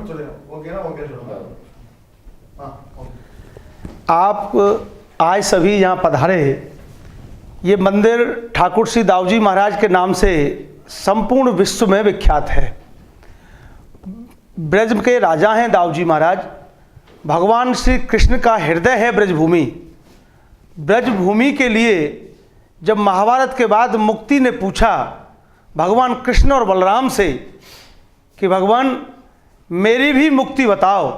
चले जाओ, ओके ना, ओके छोड़ो। आप आज सभी यहाँ पधारे। ये मंदिर ठाकुर श्री दाऊजी महाराज के नाम से संपूर्ण विश्व में विख्यात है। ब्रज के राजा हैं दाऊजी महाराज। भगवान श्री कृष्ण का हृदय है ब्रजभूमि। ब्रजभूमि के लिए जब महाभारत के बाद मुक्ति ने पूछा भगवान कृष्ण और बलराम से कि भगवान मेरी भी मुक्ति बताओ,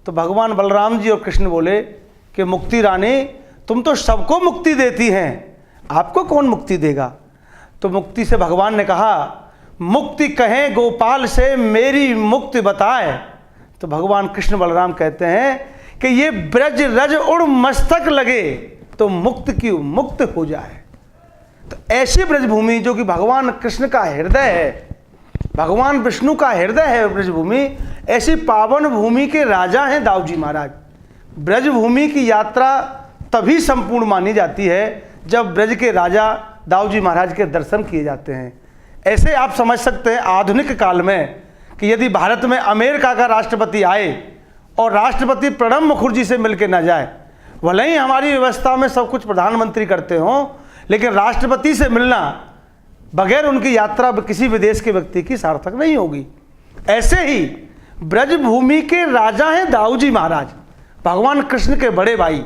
तो भगवान बलराम जी और कृष्ण बोले कि मुक्ति रानी, तुम तो सबको मुक्ति देती हैं, आपको कौन मुक्ति देगा। तो मुक्ति से भगवान ने कहा, मुक्ति कहें गोपाल से मेरी मुक्ति बताए। तो भगवान कृष्ण बलराम कहते हैं कि ये ब्रज रज उड़ मस्तक लगे तो मुक्त की मुक्त हो जाए। तो ऐसी ब्रजभूमि जो कि भगवान कृष्ण का हृदय है, भगवान विष्णु का हृदय है ब्रजभूमि, ऐसी पावन भूमि के राजा हैं दाऊजी महाराज। ब्रजभूमि की यात्रा तभी संपूर्ण मानी जाती है जब ब्रज के राजा दाऊजी महाराज के दर्शन किए जाते हैं। ऐसे आप समझ सकते हैं आधुनिक काल में कि यदि भारत में अमेरिका का राष्ट्रपति आए और राष्ट्रपति प्रणब मुखर्जी से मिलकर न जाए, भले ही हमारी व्यवस्था में सब कुछ प्रधानमंत्री करते हों, लेकिन राष्ट्रपति से मिलना बगैर उनकी यात्रा किसी विदेश के व्यक्ति की सार्थक नहीं होगी। ऐसे ही ब्रजभूमि के राजा हैं दाऊजी महाराज, भगवान कृष्ण के बड़े भाई।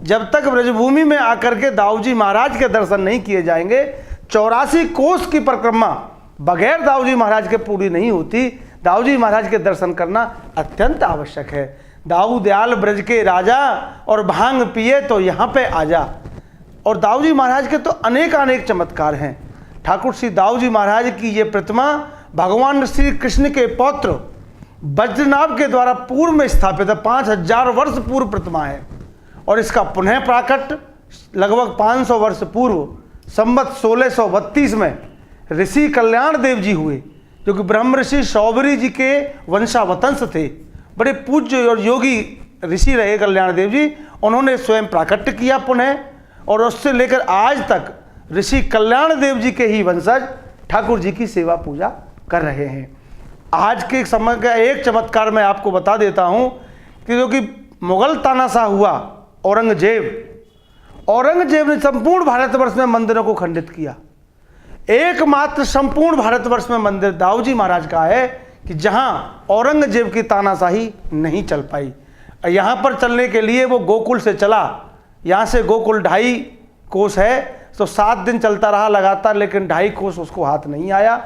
जब तक ब्रजभूमि में आकर के दाऊजी महाराज के दर्शन नहीं किए जाएंगे, 84 कोस की परिक्रमा बगैर दाऊजी महाराज के पूरी नहीं होती। दाऊजी महाराज के दर्शन करना अत्यंत आवश्यक है। दाऊ दयाल ब्रज के राजा और भांग पिए तो यहाँ पे आजा। और दाऊजी महाराज के तो अनेक चमत्कार हैं। ठाकुर श्री दाऊजी महाराज की ये प्रतिमा भगवान श्री कृष्ण के पौत्र वज्रनाभ के द्वारा पूर्व में स्थापित है। 5000 वर्ष पूर्व प्रतिमा है और इसका पुनः प्राकट लगभग 500 वर्ष पूर्व संवत 1632 में ऋषि कल्याण देव जी हुए, जो कि ब्रह्म ऋषि शौबरी जी के वंशावतंश थे। बड़े पूज्य और योगी ऋषि रहे कल्याण देव जी। उन्होंने स्वयं प्राकट्य किया पुनः, और उससे लेकर आज तक ऋषि कल्याण देव जी के ही वंशज ठाकुर जी की सेवा पूजा कर रहे हैं। आज के समय का एक चमत्कार मैं आपको बता देता हूं कि जो कि मुगल तानाशाह हुआ औरंगजेब ने संपूर्ण भारतवर्ष में मंदिरों को खंडित किया। एकमात्र संपूर्ण भारतवर्ष में मंदिर दाऊजी महाराज का है कि जहां औरंगजेब की तानाशाही नहीं चल पाई। यहां पर चलने के लिए वो गोकुल से चला। यहां से गोकुल 2.5 कोस है, तो 7 दिन चलता रहा लगातार, लेकिन 2.5 कोस उसको हाथ नहीं आया।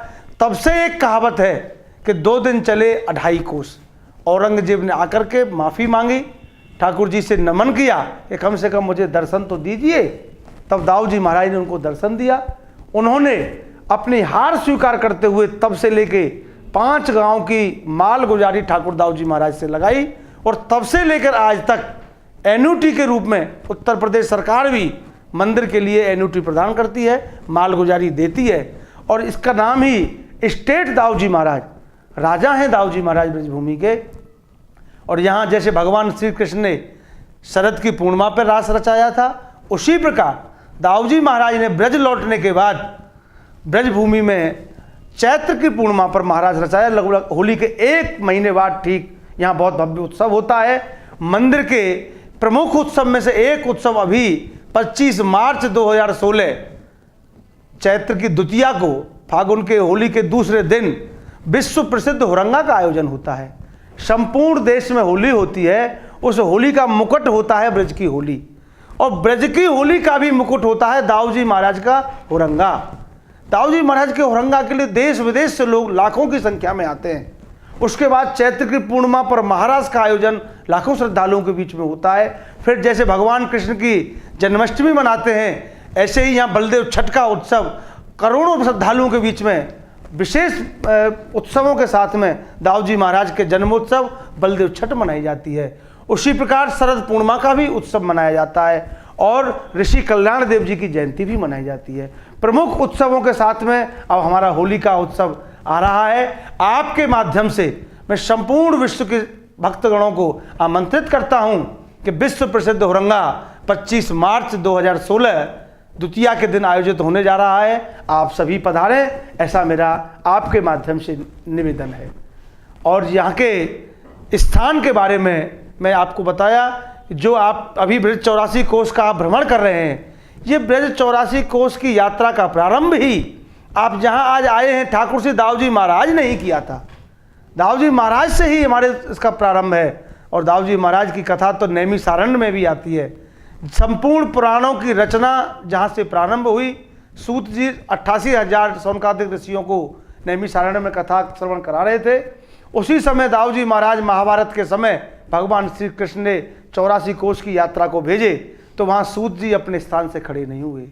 तब से एक कहावत है कि 2 दिन चले 2.5 कोस। औरंगजेब ने आकर के माफ़ी मांगी, ठाकुर जी से नमन किया कि कम से कम मुझे दर्शन तो दीजिए। तब दाऊजी महाराज ने उनको दर्शन दिया। उन्होंने अपनी हार स्वीकार करते हुए तब से लेके 5 गांव की माल गुजारी ठाकुर दाऊजी महाराज से लगाई, और तब से लेकर आज तक एन्युटी के रूप में उत्तर प्रदेश सरकार भी मंदिर के लिए एन्युटी प्रदान करती है, माल गुजारी देती है। और इसका नाम ही स्टेट दाऊजी महाराज, राजा हैं दाऊजी महाराज ब्रजभूमि के। और यहाँ जैसे भगवान श्री कृष्ण ने शरद की पूर्णिमा पर रास रचाया था, उसी प्रकार दाऊजी महाराज ने ब्रज लौटने के बाद ब्रजभूमि में चैत्र की पूर्णिमा पर महाराज रचाया। लगभग होली के 1 महीने बाद ठीक यहाँ बहुत भव्य उत्सव होता है। मंदिर के प्रमुख उत्सव में से एक उत्सव अभी 25 मार्च 2016 चैत्र की द्वितीया को, फागुन के होली के दूसरे दिन विश्व प्रसिद्ध हुरंगा का आयोजन होता है। संपूर्ण देश में होली होती है, उस होली का मुकुट होता है ब्रज की होली, और ब्रज की होली का भी मुकुट होता है दाऊजी महाराज का हुरंगा। दाऊजी महाराज के हुरंगा के लिए देश विदेश से लोग लाखों की संख्या में आते हैं। उसके बाद चैत्र की पूर्णिमा पर महाराज का आयोजन लाखों श्रद्धालुओं के बीच में होता है। फिर जैसे भगवान कृष्ण की जन्माष्टमी मनाते हैं, ऐसे ही यहाँ बलदेव छठ का उत्सव करोड़ों श्रद्धालुओं के बीच में विशेष उत्सवों के साथ में दाऊजी महाराज के जन्मोत्सव बलदेव छठ मनाई जाती है। उसी प्रकार शरद पूर्णिमा का भी उत्सव मनाया जाता है, और ऋषि कल्याण देव जी की जयंती भी मनाई जाती है। प्रमुख उत्सवों के साथ में अब हमारा होली का उत्सव आ रहा है। आपके माध्यम से मैं संपूर्ण विश्व के भक्तगणों को आमंत्रित करता हूं कि विश्व प्रसिद्ध हुरंगा 25 मार्च 2016 द्वितीया के दिन आयोजित होने जा रहा है। आप सभी पधारें, ऐसा मेरा आपके माध्यम से निवेदन है। और यहाँ के स्थान के बारे में मैं आपको बताया। जो आप अभी ब्रज 84 कोस का आप भ्रमण कर रहे हैं, ये ब्रज 84 कोस की यात्रा का प्रारंभ ही आप जहाँ आज आए हैं ठाकुर श्री दाऊजी महाराज ने ही किया था। दाऊजी महाराज से ही हमारे इसका प्रारंभ है। और दाऊजी महाराज की कथा तो नैमिषारण्य में भी आती है। संपूर्ण पुराणों की रचना जहाँ से प्रारंभ हुई, सूत जी 88,000 सौनकादिक ऋषियों को नैमिषारण्य में कथा श्रवण करा रहे थे। उसी समय दाऊजी महाराज महाभारत के समय भगवान श्री कृष्ण ने 84 कोस की यात्रा को भेजे, तो वहाँ सूत जी अपने स्थान से खड़े नहीं हुए।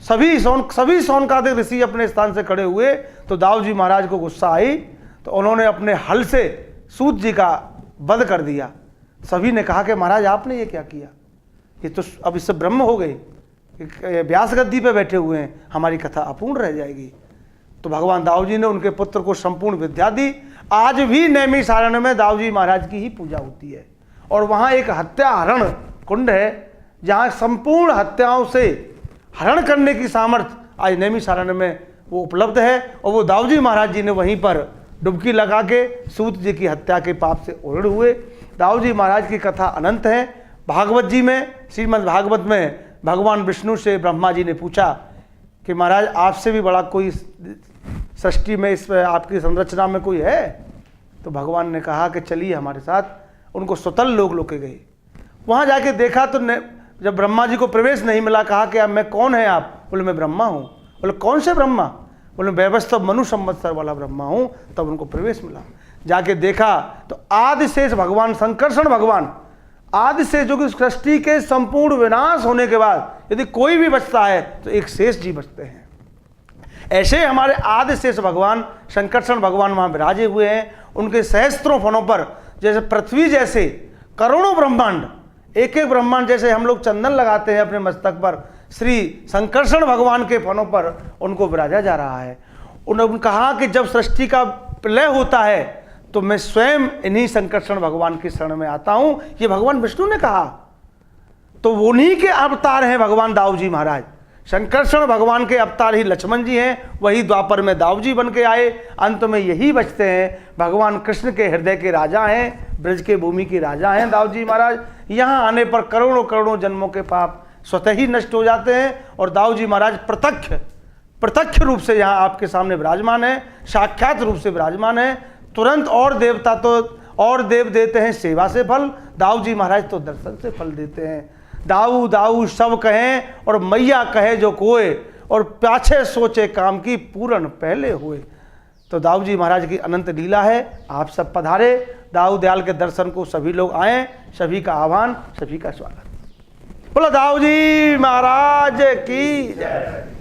सभी सौनकादिक ऋषि अपने स्थान से खड़े हुए, तो दाऊजी महाराज को गुस्सा आई, तो उन्होंने अपने हल से सूत जी का वध कर दिया। सभी ने कहा कि महाराज आपने ये क्या किया, ये तो अब इससे ब्रह्म हो गए, व्यास गद्दी पे बैठे हुए हैं, हमारी कथा अपूर्ण रह जाएगी। तो भगवान दाऊजी ने उनके पुत्र को संपूर्ण विद्या दी। आज भी नैमिषारण्य में दाऊजी महाराज की ही पूजा होती है। और वहाँ एक हत्या हरण कुंड है, जहाँ संपूर्ण हत्याओं से हरण करने की सामर्थ्य आज नैमिषारण्य में वो उपलब्ध है। और वो दाऊजी महाराज जी ने वहीं पर डुबकी लगा के सूत जी की हत्या के पाप से उड़ हुए। दाऊजी महाराज की कथा अनंत है। भागवत जी में, श्रीमद् भागवत में भगवान विष्णु से ब्रह्मा जी ने पूछा कि महाराज आपसे भी बड़ा कोई सृष्टि में, इस आपकी संरचना में कोई है? तो भगवान ने कहा कि चलिए हमारे साथ। उनको सुतल लोक लेके गए। वहाँ जाके देखा तो जब ब्रह्मा जी को प्रवेश नहीं मिला, कहा कि अब मैं कौन है आप? बोले मैं ब्रह्मा हूँ। बोले कौन से ब्रह्मा? बोले व्यवस्था मनु संवत्सर वाला ब्रह्मा हूँ। तब उनको प्रवेश मिला। जाके देखा तो आदिशेष भगवान, संकर्षण भगवान आदि से, जो कि सृष्टि के संपूर्ण विनाश होने के बाद यदि कोई भी बचता है तो एक शेष जी बचते हैं। ऐसे हमारे आदि शेष भगवान संकर्षण भगवान वहाँ विराजे हुए हैं। उनके सहस्त्रों फनों पर, जैसे पृथ्वी जैसे करोड़ों ब्रह्मांड, एक एक ब्रह्मांड जैसे हम लोग चंदन लगाते हैं अपने मस्तक पर, श्री संकर्षण भगवान के फनों पर उनको विराजा जा रहा है। उन्होंने कहा कि जब सृष्टि का प्रलय होता है तो मैं स्वयं इन्हीं संकर्षण भगवान की शरण में आता हूं। ये भगवान विष्णु ने कहा। तो उन्हीं के अवतार हैं भगवान दाऊजी महाराज। संकर्षण भगवान के अवतार ही लक्ष्मण जी हैं, वही द्वापर में दाऊजी बन के आए। अंत में यही बचते हैं। भगवान कृष्ण के हृदय के राजा हैं, ब्रज के भूमि के राजा हैं दाऊजी महाराज। यहाँ आने पर करोड़ों करोड़ों जन्मों के पाप स्वतः ही नष्ट हो जाते हैं। और दाऊजी महाराज प्रत्यक्ष रूप से यहाँ आपके सामने विराजमान है, साक्षात रूप से विराजमान है। तुरंत और देवता तो और देव देते हैं सेवा से फल, दाऊजी महाराज तो दर्शन से फल देते हैं। दाऊ दाऊ सब कहें और मैया कहे जो कोय, और पाछे सोचे काम की पूर्ण पहले हुए। तो दाऊजी महाराज की अनंत लीला है। आप सब पधारे, दाऊ दयाल के दर्शन को सभी लोग आएँ। सभी का आह्वान, सभी का स्वागत। बोलो दाऊजी महाराज की जय।